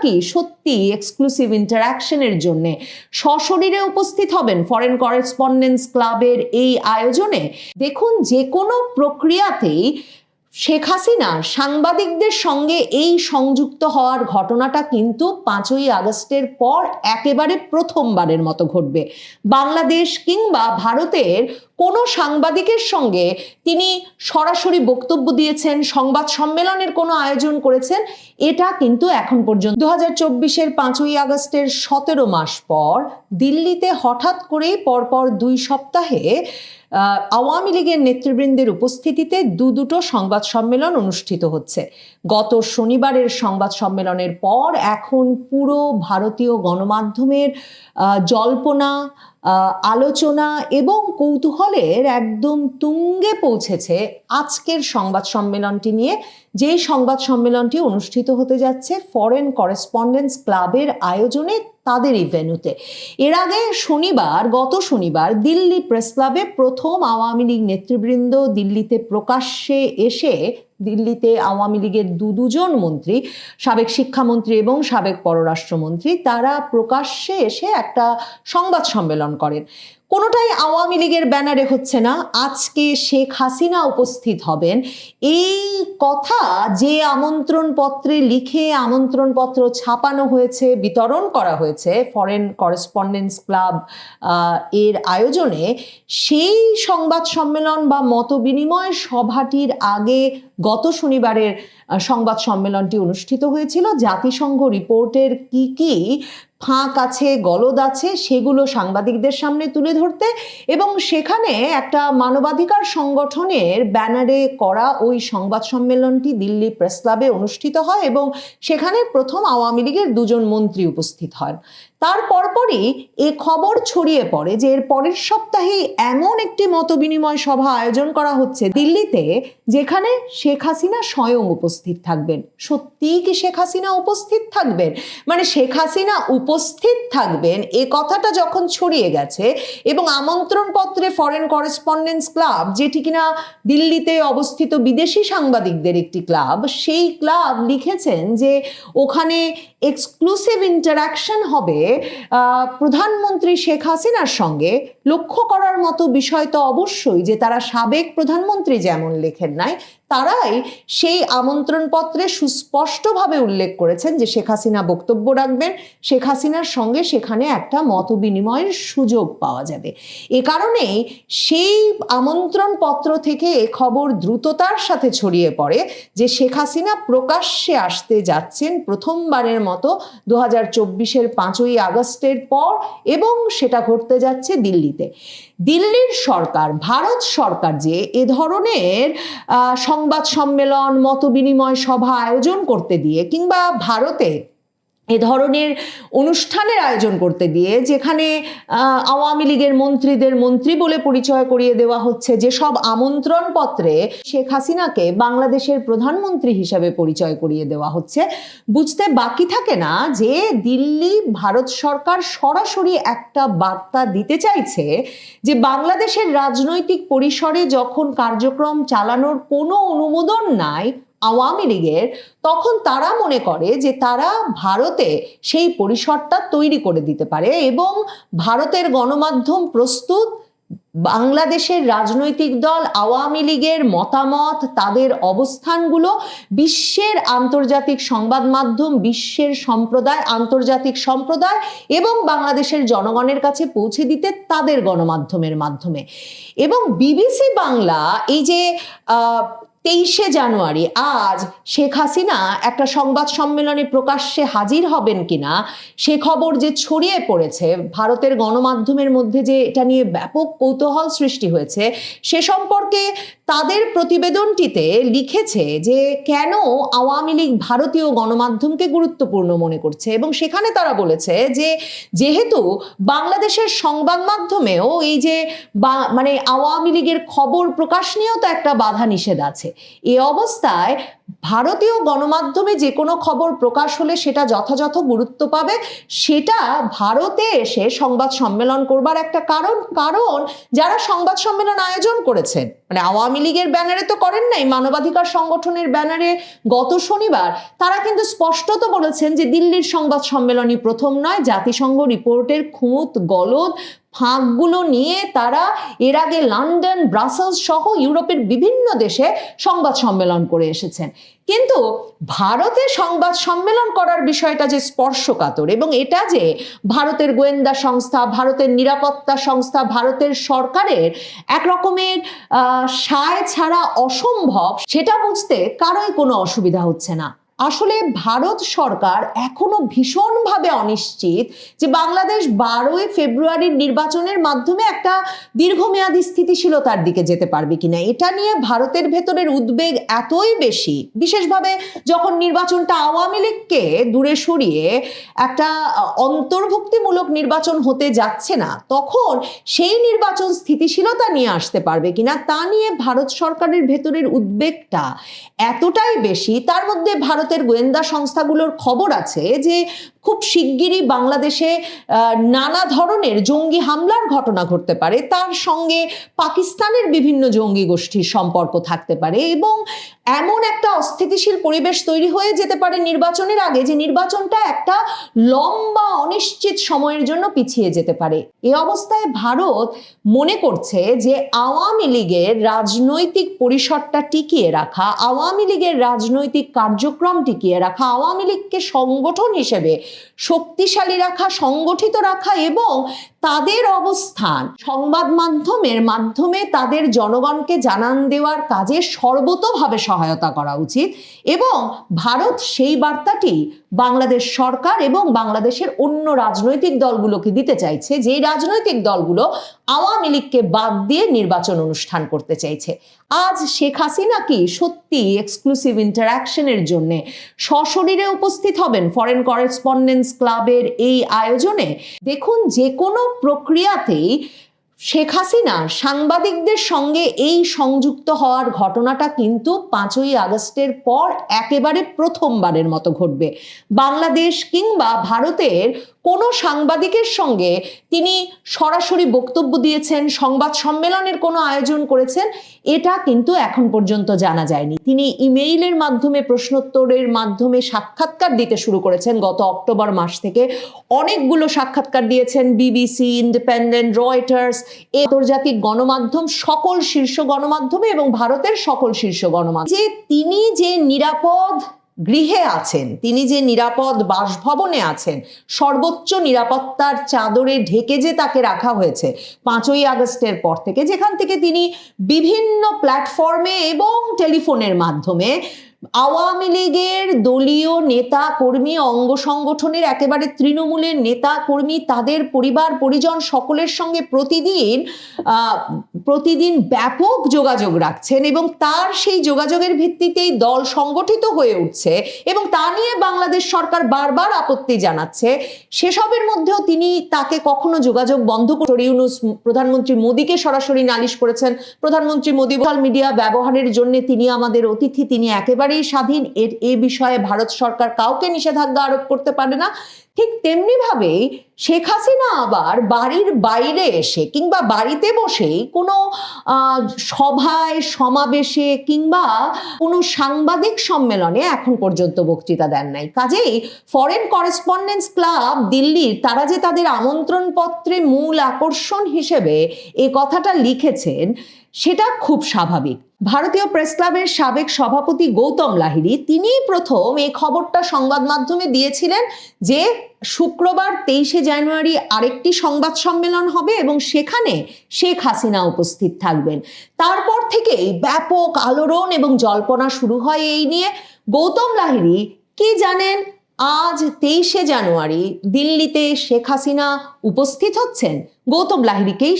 কি সত্যি এক্সক্লুসিভ ইন্টারাকশনের জন্য সশরীরে উপস্থিত হবেন ফরেন করেসপন্ডেন্স ক্লাবের এই আয়োজনে? দেখুন, যে কোনো প্রক্রিয়াতেই শেখ হাসিনা সাংবাদিকদের সঙ্গে এই সংযুক্ত হওয়ার ঘটনাটা কিন্তু 5ই আগস্টের পর একেবারে প্রথমবারের মতো ঘটবে। বাংলাদেশ কিংবা ভারতের কোনো সাংবাদিকের সঙ্গে তিনি সরাসরি বক্তব্য দিয়েছেন, সংবাদ সম্মেলনের কোনো আয়োজন করেছেন, এটা কিন্তু এখন পর্যন্ত 2024-এর 5ই আগস্টের 17 মাস পর দিল্লিতে হঠাৎ করেই পরপর 2 সপ্তাহে আওয়ামী লীগের নেতৃবৃন্দের উপস্থিতিতে দুটো সংবাদ সম্মেলন অনুষ্ঠিত হচ্ছে। গত শনিবারের সংবাদ সম্মেলনের পর এখন পুরো ভারতীয় গণমাধ্যমের জল্পনা, আলোচনা এবং কৌতূহলের একদম তুঙ্গে পৌঁছেছে আজকের সংবাদ সম্মেলনটি নিয়ে, যে সংবাদ সম্মেলনটি অনুষ্ঠিত হতে যাচ্ছে ফরেন করেসপন্ডেন্স ক্লাবের আয়োজনে তাদেরই ভেন্যুতে। এর আগে গত শনিবার দিল্লি প্রেস ক্লাবে প্রথম আওয়ামী লীগ নেতৃবৃন্দ দিল্লিতে প্রকাশ্যে এসে দিল্লিতে আওয়ামী লীগের দুজন মন্ত্রী, সাবেক শিক্ষামন্ত্রী এবং সাবেক পররাষ্ট্রমন্ত্রী, তারা প্রকাশ্যে এসে একটা সংবাদ সম্মেলন করেন। কোনোটাই আওয়ামী লীগের ব্যানারে হচ্ছে না। আজকে শেখ হাসিনা উপস্থিত হবেন এই কথা যে আমন্ত্রণ পত্রে লিখে আমন্ত্রণপত্র ছাপানো হয়েছে, বিতরণ করা হয়েছে ফরেন করেসপন্ডেন্স ক্লাব এর আয়োজনে, সেই সংবাদ সম্মেলন বা মতবিনিময় সভাটির আগে গত শনিবারের সংবাদ সম্মেলনটি অনুষ্ঠিত হয়েছিল। জাতিসংঘ রিপোর্টের কি ফাঁক আছে, গলদ আছে, সেগুলো সাংবাদিকদের সামনে তুলে ধরতে, এবং সেখানে একটা মানবাধিকার সংগঠনের ব্যানারে করা ওই সংবাদ সম্মেলনটি দিল্লি প্রেস ক্লাবে অনুষ্ঠিত হয় এবং সেখানে প্রথম আওয়ামী লীগের 2জন মন্ত্রী উপস্থিত হন। তার পরপরই এ খবর ছড়িয়ে পড়ে যে এর পরের সপ্তাহে এমন একটি মতবিনিময় সভা আয়োজন করা হচ্ছে দিল্লিতে, যেখানে শেখ হাসিনা স্বয়ং উপস্থিত থাকবেন। সত্যিই কি শেখ হাসিনা উপস্থিত থাকবেন? মানে শেখ হাসিনা উপস্থিত থাকবেন এ কথাটা যখন ছড়িয়ে গেছে এবং আমন্ত্রণ পত্রে ফরেন করেসপন্ডেন্স ক্লাব, যেটি কিনা দিল্লিতে অবস্থিত বিদেশি সাংবাদিকদের একটি ক্লাব, সেই ক্লাব লিখেছেন যে ওখানে এক্সক্লুসিভ ইন্টারাকশন হবে প্রধানমন্ত্রী শেখ হাসিনার সঙ্গে। লক্ষ্য করার মতো বিষয় তো অবশ্যই যে তারা সাবেক প্রধানমন্ত্রী যেমন লেখেন নাই, তারাই সেই আমন্ত্রণপত্রে সুস্পষ্টভাবে উল্লেখ করেছেন যে শেখ হাসিনা বক্তব্য রাখবেন, শেখ হাসিনার সঙ্গে সেখানে একটা মতবিনিময়ের সুযোগ পাওয়া যাবে। এ কারণেই সেই আমন্ত্রণপত্র থেকে এ খবর দ্রুততার সাথে ছড়িয়ে পড়ে যে শেখ হাসিনা প্রকাশ্যে আসতে যাচ্ছেন প্রথমবারের মতো 2024-এর 5ই আগস্টের পর, এবং সেটা ঘটতে যাচ্ছে দিল্লিতে। দিল্লির সরকার, ভারত সরকার যে এ ধরনের সংবাদ সম্মেলন, মতবিনিময় সভা আয়োজন করতে দিয়ে কিংবা ভারতে এ ধরনের অনুষ্ঠানের আয়োজন করতে দিয়ে, যেখানে আওয়ামী লীগের মন্ত্রীদের মন্ত্রী বলে পরিচয় করিয়ে দেওয়া হচ্ছে, যে সব আমন্ত্রণ পত্রে শেখ হাসিনাকে বাংলাদেশের প্রধানমন্ত্রী হিসেবে পরিচয় করিয়ে দেওয়া হচ্ছে, বুঝতে বাকি থাকে না যে দিল্লি ভারত সরকার সরাসরি একটা বার্তা দিতে চাইছে যে বাংলাদেশের রাজনৈতিক পরিসরে যখন কার্যক্রম চালানোর কোনো অনুমোদন নাই আওয়ামী লীগের, তখন তারা মনে করে যে তারা ভারতে সেই পরিসরটা তৈরি করে দিতে পারে এবং ভারতের গণমাধ্যম প্রস্তুত বাংলাদেশের রাজনৈতিক দল আওয়ামী লীগের মতামত, তাদের অবস্থানগুলো বিশ্বের আন্তর্জাতিক সংবাদ মাধ্যম, বিশ্বের সম্প্রদায়, আন্তর্জাতিক সম্প্রদায় এবং বাংলাদেশের জনগণের কাছে পৌঁছে দিতে তাদের গণমাধ্যমের মাধ্যমে। এবং বিবিসি বাংলা এই যে 23শে জানুয়ারি আজ শেখ হাসিনা একটা সংবাদ সম্মেলনে প্রকাশ্যে হাজির হবেন কিনা সে খবর যে ছড়িয়ে পড়েছে, ভারতের গণমাধ্যমের মধ্যে যে এটা নিয়ে ব্যাপক কৌতূহল সৃষ্টি হয়েছে, সে সম্পর্কে তাদের প্রতিবেদনটিতে লিখেছে যে কেন আওয়ামী লীগ ভারতীয় গণমাধ্যমকে গুরুত্বপূর্ণ মনে করছে, এবং সেখানে তারা বলেছে যে যেহেতু বাংলাদেশের সংবাদ মাধ্যমেও এই যে মানে আওয়ামী লীগের খবর প্রকাশ নিয়েও তো একটা বাধা নিষেধ আছে, এ অবস্থায় ভারতীয় গণমাধ্যমে যে কোনো খবর প্রকাশ হলে সেটা যথাযথ গুরুত্ব পাবে, সেটা ভারতে এসে সংবাদ সম্মেলন করবার একটা কারণ যারা সংবাদ সম্মেলন আয়োজন করেছেন, মানে আওয়ামী লীগের ব্যানারে তো করেন নাই, মানবাধিকার সংগঠনের ব্যানারে গত শনিবার তারা কিন্তু স্পষ্টত বলেছেন যে দিল্লির সংবাদ সম্মেলনই প্রথম নয়, জাতিসংঘ রিপোর্টের খুঁত গলদ ফাঁকগুলো নিয়ে তারা এর আগে লন্ডন, ব্রাসেলস সহ ইউরোপের বিভিন্ন দেশে সংবাদ সম্মেলন করে এসেছেন। কিন্তু ভারতে সংবাদ সম্মেলন করার বিষয়টা যে স্পর্শকাতর, এবং এটা যে ভারতের গোয়েন্দা সংস্থা, ভারতের নিরাপত্তা সংস্থা, ভারতের সরকারের এক রকমের সায় ছাড়া অসম্ভব, সেটা বুঝতে কারোই কোনো অসুবিধা হচ্ছে না। আসলে ভারত সরকার এখনো ভীষণভাবে অনিশ্চিত যে বাংলাদেশ 12ই ফেব্রুয়ারির নির্বাচনের মাধ্যমে একটা দীর্ঘমেয়াদী স্থিতিশীলতার দিকে যেতে পারবে কিনা। এটা নিয়ে ভারতের ভেতরের উদ্বেগ এতই বেশি, বিশেষভাবে যখন নির্বাচনটা আওয়ামী লীগকে দূরে সরিয়ে একটা অন্তর্ভুক্তিমূলক নির্বাচন হতে যাচ্ছে না, তখন সেই নির্বাচন স্থিতিশীলতা নিয়ে আসতে পারবে কিনা তা নিয়ে ভারত সরকারের ভেতরের উদ্বেগটা এতটাই বেশি। তার মধ্যে ভারতের গোয়েন্দা সংস্থাগুলোর খবর আছে যে খুব শিগগিরই বাংলাদেশে নানা ধরনের জঙ্গি হামলার ঘটনা ঘটতে পারে, তার সঙ্গে পাকিস্তানের বিভিন্ন জঙ্গি গোষ্ঠীর সম্পর্ক থাকতে পারে, এবং এমন একটা অস্থিতিশীল পরিবেশ তৈরি হয়ে যেতে পারে নির্বাচনের আগে যে নির্বাচনটা একটা লম্বা অনিশ্চিত সময়ের জন্য পিছিয়ে যেতে পারে। এই অবস্থায় ভারত মনে করছে যে আওয়ামী লীগের রাজনৈতিক পরিসরটা টিকিয়ে রাখা, আওয়ামী লীগের রাজনৈতিক কার্যক্রম টিকিয়ে রাখা, আওয়ামী লীগকে সংগঠন হিসেবে শক্তিশালী রাখা, সংগঠিত রাখা এবং তাদের অবস্থান সংবাদ মাধ্যমের মাধ্যমে তাদের জনগণকে জানান দেওয়ার কাজে সর্বতোভাবে সহায়তা করা উচিত। এবং ভারত সেই বার্তাটি বাংলাদেশ সরকার এবং বাংলাদেশের অন্য রাজনৈতিক দলগুলোকে দিতে চাইছে, যে রাজনৈতিক দলগুলো আওয়ামী লীগকে বাদ দিয়ে নির্বাচন অনুষ্ঠান করতে চাইছে। আজ শেখ হাসিনা কি সত্যি এক্সক্লুসিভ ইন্টারঅ্যাকশনের জন্য সশরীরে উপস্থিত হবেন ফরেন করেসপন্ডেন্স ক্লাবের এই আয়োজনে? দেখুন, যে কোনো প্রক্রিয়াতেই শেখ হাসিনা সাংবাদিকদের সঙ্গে এই সংযুক্ত হওয়ার ঘটনাটা কিন্তু 5ই আগস্টের পর একেবারে প্রথমবারের মতো ঘটবে। বাংলাদেশ কিংবা ভারতের কোনো সাংবাদিকের সঙ্গে তিনি সরাসরি বক্তব্য দিয়েছেন, সংবাদ সম্মেলনের কোনো আয়োজন করেছেন, এটা কিন্তু এখন পর্যন্ত জানা যায়নি। তিনি ইমেইলের মাধ্যমে, প্রশ্নোত্তরের মাধ্যমে সাক্ষাৎকার দিতে শুরু করেছেন গত অক্টোবর মাস থেকে। অনেকগুলো সাক্ষাৎকার দিয়েছেন বিবিসি, ইন্ডিপেন্ডেন্ট, রয়টার্স, আন্তর্জাতিক গণমাধ্যম, সকল শীর্ষ গণমাধ্যমে এবং ভারতের সকল শীর্ষ গণমাধ্যম। যে তিনি যে নিরাপদ গৃহে আছেন, তিনি যে নিরাপদ বাসভবনে আছেন, সর্বোচ্চ নিরাপত্তার চাদরে ঢেকে যে তাকে রাখা হয়েছে 5ই আগস্টের পর থেকে, যেখান থেকে তিনি বিভিন্ন প্ল্যাটফর্মে এবং টেলিফোনের মাধ্যমে আওয়ামী লীগের দলীয় নেতা কর্মী, অঙ্গ সংগঠনের একেবারে তৃণমূলের নেতা কর্মী, তাদের পরিবার পরিজন সকলের সঙ্গে প্রতিদিন ব্যাপক যোগাযোগ রাখছেন, এবং তার সেই যোগাযোগের ভিত্তিতেই দল সংগঠিত হয়ে উঠছে, এবং তা নিয়ে বাংলাদেশ সরকার বারবার আপত্তি জানাচ্ছে। সেসবের মধ্যেও তিনি তাকে কখনো যোগাযোগ বন্ধ করে ইউনূস প্রধানমন্ত্রী মোদীকে সরাসরি নালিশ করেছেন। প্রধানমন্ত্রী মোদী সোশ্যাল মিডিয়া ব্যবহারের জন্য তিনি আমাদের অতিথি, তিনি একেবারেই স্বাধীন, এ বিষয়ে ভারত সরকার কাউকে নিষেধাজ্ঞা আরোপ করতে পারে না। ঠিক তেমনি ভাবে শেখ হাসিনা আবার বাড়ির বাইরে এসে কিংবা বাড়িতে বসেই কোনো সভায়, সমাবেশে কিংবা কোনো সাংবাদিক সম্মেলনে এখন পর্যন্ত বক্তৃতা দেন নাই। কাজেই ফরেন করেসপন্ডেন্স ক্লাব দিল্লির, তারা যে তাদের আমন্ত্রণ পত্রে মূল আকর্ষণ হিসেবে এ কথাটা লিখেছেন, সেটা খুব স্বাভাবিক। ভারতীয় প্রেস ক্লাবের সাবেক সভাপতি গৌতম লাহিড়ী, তিনি প্রথম এই খবরটা সংবাদ মাধ্যমে দিয়েছিলেন যে শুক্রবার 23শে জানুয়ারি আরেকটি সংবাদ সম্মেলন হবে এবং সেখানে শেখ হাসিনা উপস্থিত থাকবেন। তারপর থেকেই ব্যাপক আলোড়ন এবং জল্পনা শুরু হয় এই নিয়ে। গৌতম লাহিড়ী কি জানেন আজ 23শে জানুয়ারি দিল্লিতে শেখ হাসিনা উপস্থিত হচ্ছেন? গৌতম লাহিড়ীকেই